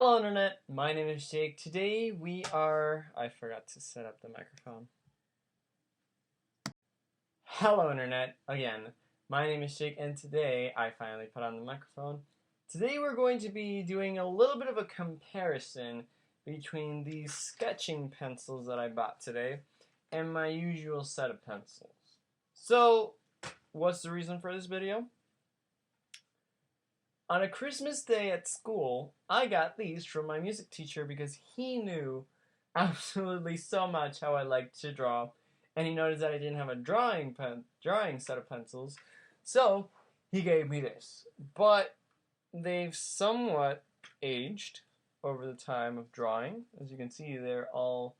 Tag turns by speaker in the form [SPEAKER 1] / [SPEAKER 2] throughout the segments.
[SPEAKER 1] Hello Internet, my name is Jake. Today I forgot to set up the microphone. Hello Internet, again, my name is Jake and today I finally put on the microphone. Today we're going to be doing a little bit of a comparison between these sketching pencils that I bought today and my usual set of pencils. So, what's the reason for this video? On a Christmas day at school, I got these from my music teacher because he knew absolutely so much how I liked to draw, and he noticed that I didn't have a drawing set of pencils, so he gave me this. But they've somewhat aged over the time of drawing. As you can see, they're all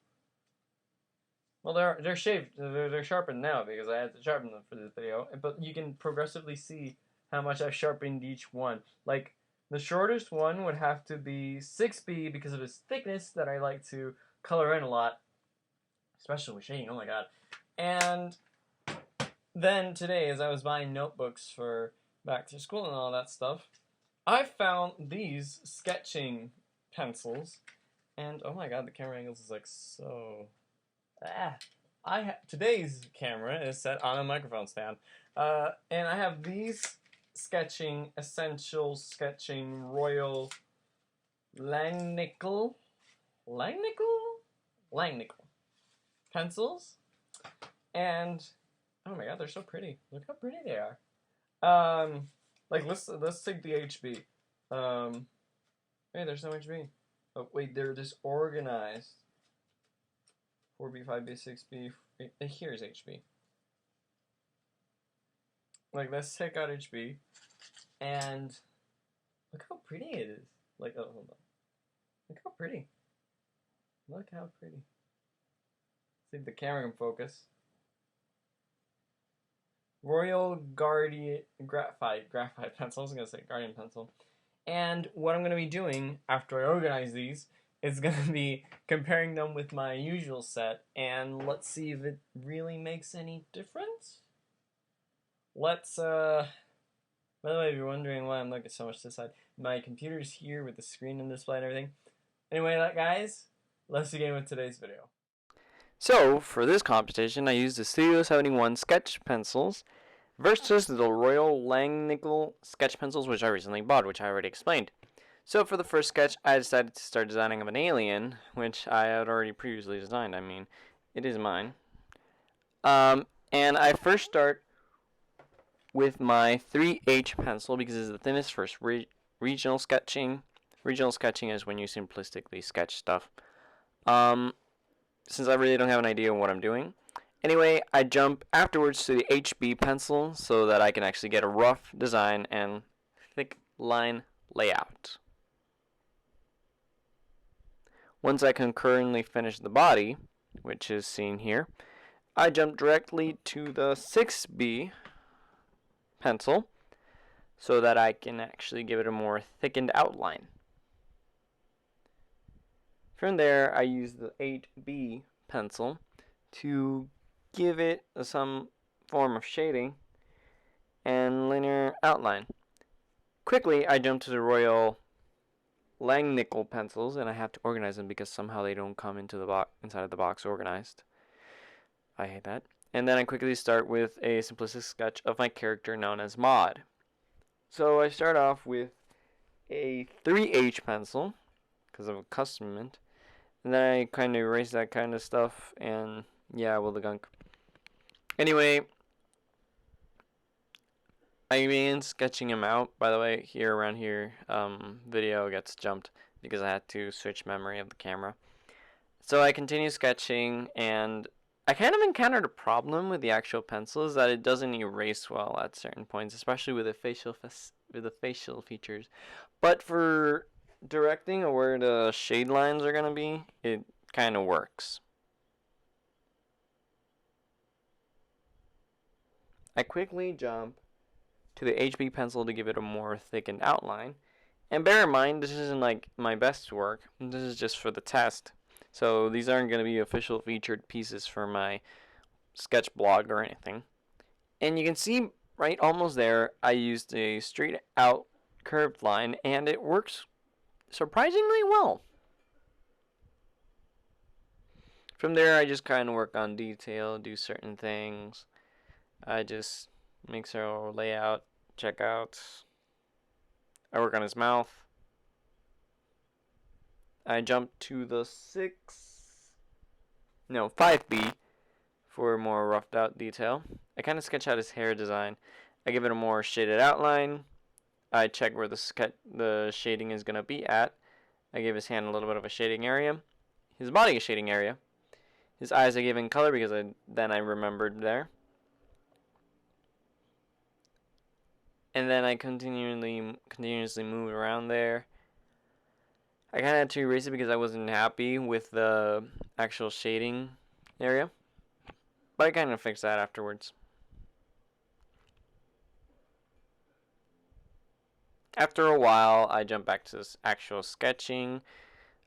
[SPEAKER 1] they're shaved, they're sharpened now because I had to sharpen them for this video. But you can progressively see how much I've sharpened each one. Like, the shortest one would have to be 6B because of its thickness that I like to color in a lot, especially with shading, oh my god. And then today, as I was buying notebooks for back to school and all that stuff, I found these sketching pencils, and oh my god, the camera angles is like so... Today's camera is set on a microphone stand, and I have these sketching essentials, sketching Royal Langnickel pencils, and oh my god, they're so pretty. Look how pretty they are. Like let's take the HB. Hey, there's no HB. Oh wait, they're disorganized. 4B, 5B, 6B. Here's HB. Like, let's take out HB, and look how pretty it is. Like, oh, hold on. Look how pretty. Look how pretty. See if the camera can focus. Royal Guardian Graphite pencil. I was gonna say Guardian pencil. And what I'm gonna be doing after I organize these is gonna be comparing them with my usual set, and let's see if it really makes any difference. Let's, by the way, if you're wondering why I'm looking so much to the side, my computer's here with the screen and display and everything. Anyway, guys, let's begin with today's video.
[SPEAKER 2] So, for this competition, I used the Studio 71 sketch pencils versus the Royal Langnickel sketch pencils, which I recently bought, which I already explained. So, for the first sketch, I decided to start designing of an alien, which I had already previously designed. I mean, it is mine. And I first start with my 3H pencil because it's the thinnest for regional sketching. Regional sketching is when you simplistically sketch stuff. Since I really don't have an idea of what I'm doing. Anyway, I jump afterwards to the HB pencil so that I can actually get a rough design and thick line layout. Once I concurrently finish the body, which is seen here, I jump directly to the 6B pencil so that I can actually give it a more thickened outline. From there, I use the 8B pencil to give it some form of shading and linear outline. Quickly, I jump to the Royal Langnickel pencils, and I have to organize them because somehow they don't come into the inside of the box organized. I hate that. And then I quickly start with a simplistic sketch of my character known as Maud. So I start off with a 3H pencil because of accustomment. And then I kind of erase that kind of stuff, and yeah, well, the gunk. Anyway, I began sketching him out. By the way, around here, video gets jumped because I had to switch memory of the camera. So I continue sketching, and I kind of encountered a problem with the actual pencil is that it doesn't erase well at certain points, especially with the facial features. But for directing or where the shade lines are gonna be, it kind of works. I quickly jump to the HB pencil to give it a more thickened outline, and bear in mind this isn't like my best work, this is just for the test, so these aren't going to be official featured pieces for my sketch blog or anything. And you can see right almost there I used a straight out curved line, and it works surprisingly well. From there, I just kind of work on detail, do certain things. I just make sure layout, checkouts. I work on his mouth. I jump to the 5B for more roughed out detail. I kind of sketch out his hair design. I give it a more shaded outline. I check where the shading is going to be at. I give his hand a little bit of a shading area. His body a shading area. His eyes I give in color because then I remembered there. And then I continuously move around there. I kind of had to erase it because I wasn't happy with the actual shading area. But I kind of fixed that afterwards. After a while, I jump back to this actual sketching.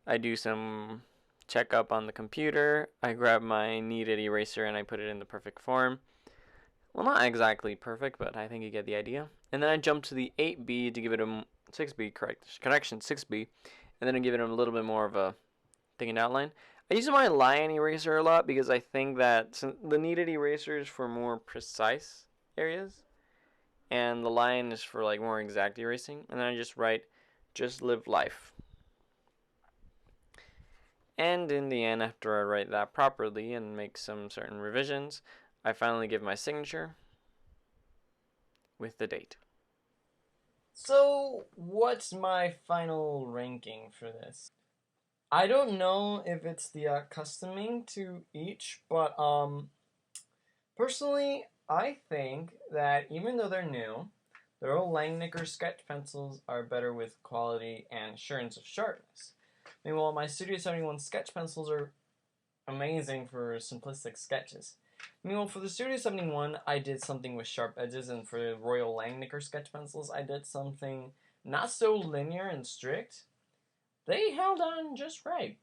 [SPEAKER 2] I do some checkup on the computer. I grab my kneaded eraser and I put it in the perfect form. Well, not exactly perfect, but I think you get the idea. And then I jump to the 8B to give it a 6B, correction, 6B. And then I give it a little bit more of a thickened outline. I use my line eraser a lot because I think that the kneaded eraser is for more precise areas. And the line is for like more exact erasing. And then I just write, just live life. And in the end, after I write that properly and make some certain revisions, I finally give my signature with the date.
[SPEAKER 1] So, what's my final ranking for this? I don't know if it's the customing to each, but personally, I think that even though they're new, the old Langnickel sketch pencils are better with quality and assurance of sharpness. Meanwhile, my Studio 71 sketch pencils are amazing for simplistic sketches. Meanwhile, for the Studio 71, I did something with sharp edges, and for the Royal Langnickel sketch pencils, I did something not so linear and strict. They held on just right.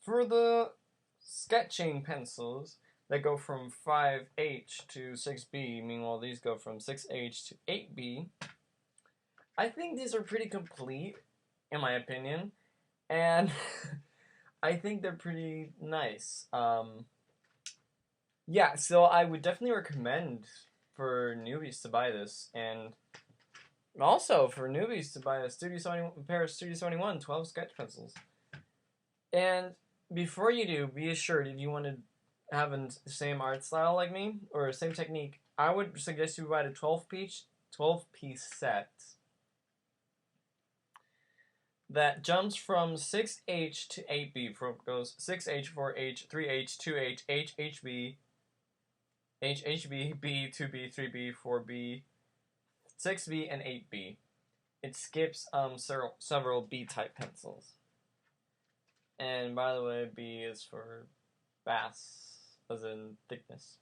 [SPEAKER 1] For the sketching pencils that go from 5H to 6B, meanwhile these go from 6H to 8B, I think these are pretty complete, in my opinion, and I think they're pretty nice. Yeah, so I would definitely recommend for newbies to buy this, and also for newbies to buy a pair of Studio 71 12 sketch pencils. And before you do, be assured if you want to have the same art style like me, or same technique, I would suggest you buy the 12-piece set that jumps from 6H to 8B. Goes 6H, 4H, 3H, 2H, HHB, HHB, B, 2B, 3B, 4B, 6B, and 8B. It skips several B-type pencils. And by the way, B is for bass, as in thickness.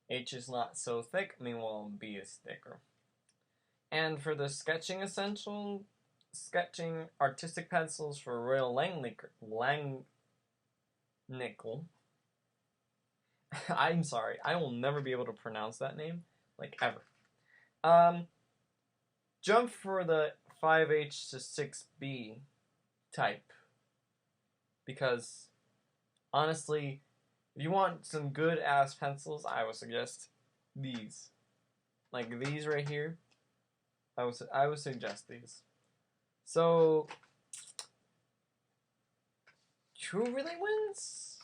[SPEAKER 1] H is not so thick, meanwhile B is thicker. And for the sketching artistic pencils for Royal Langnickel. I'm sorry, I will never be able to pronounce that name, like ever. Jump for the 5H to 6B type. Because, honestly, if you want some good ass pencils, I would suggest these. Like these right here. I would suggest these. So, who really wins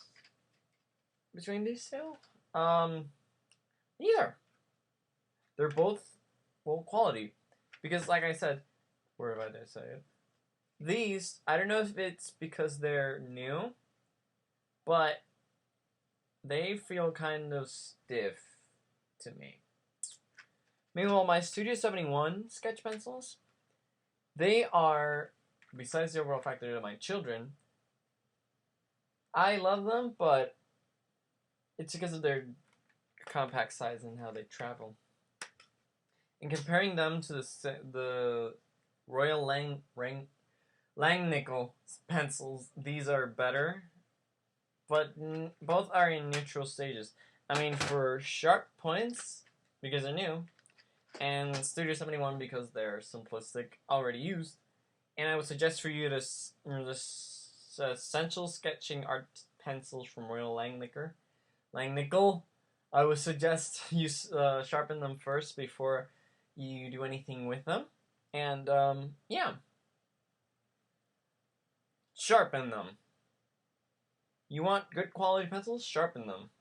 [SPEAKER 1] between these two? Neither. They're both quality. Because, like I said, where did I say it? These, I don't know if it's because they're new, but they feel kind of stiff to me. Meanwhile, my Studio 71 sketch pencils, they are, besides the overall fact that they're my children, I love them, but it's because of their compact size and how they travel. And comparing them to the Royal Langnickel pencils, these are better, but both are in neutral stages. I mean, for sharp points, because they're new, and Studio 71 because they're simplistic, already used, And I would suggest for you this essential sketching art pencils from Royal Langnickel. I would suggest you sharpen them first before you do anything with them. And yeah, sharpen them. You want good quality pencils? Sharpen them.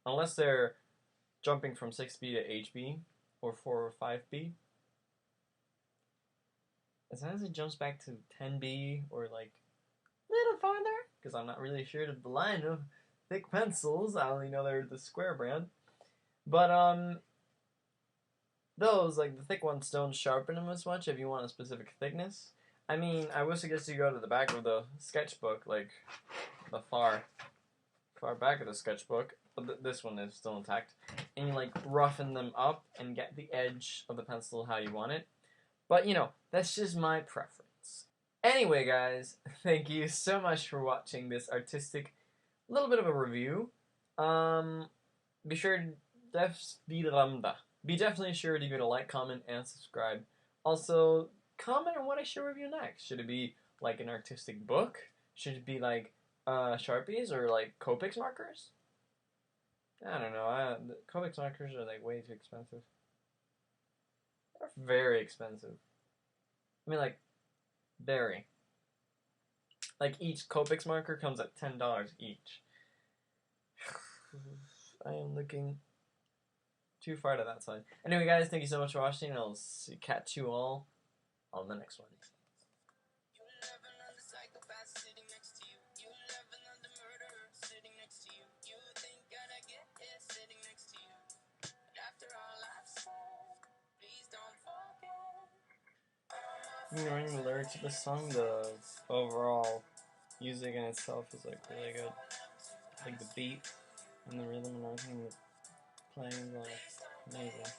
[SPEAKER 1] Unless they're jumping from 6B to HB or 4 or 5B. As long as it jumps back to 10B or like a little farther, because I'm not really sure of the line of thick pencils. I only know they're the square brand. But those, like the thick ones, don't sharpen them as much if you want a specific thickness. I mean, I would suggest you go to the back of the sketchbook, like the far back of the sketchbook. But this one is still intact. And you like roughen them up and get the edge of the pencil how you want it. But you know, that's just my preference. Anyway, guys, thank you so much for watching this artistic little bit of a review. Be sure to be definitely sure to give it a like, comment, and subscribe. Also, comment on what I should review next. Should it be like an artistic book? Should it be like Sharpies or like Copics markers? I don't know. The Copics markers are like way too expensive. They're very expensive. I mean, like, very. Like, each Copics marker comes at $10 each. I am looking too far to that side. Anyway, guys, thank you so much for watching. I'll catch you all on the next one. Ignoring the lyrics of the song, the overall music in itself is like really good. Like the beat and the rhythm and everything playing is amazing.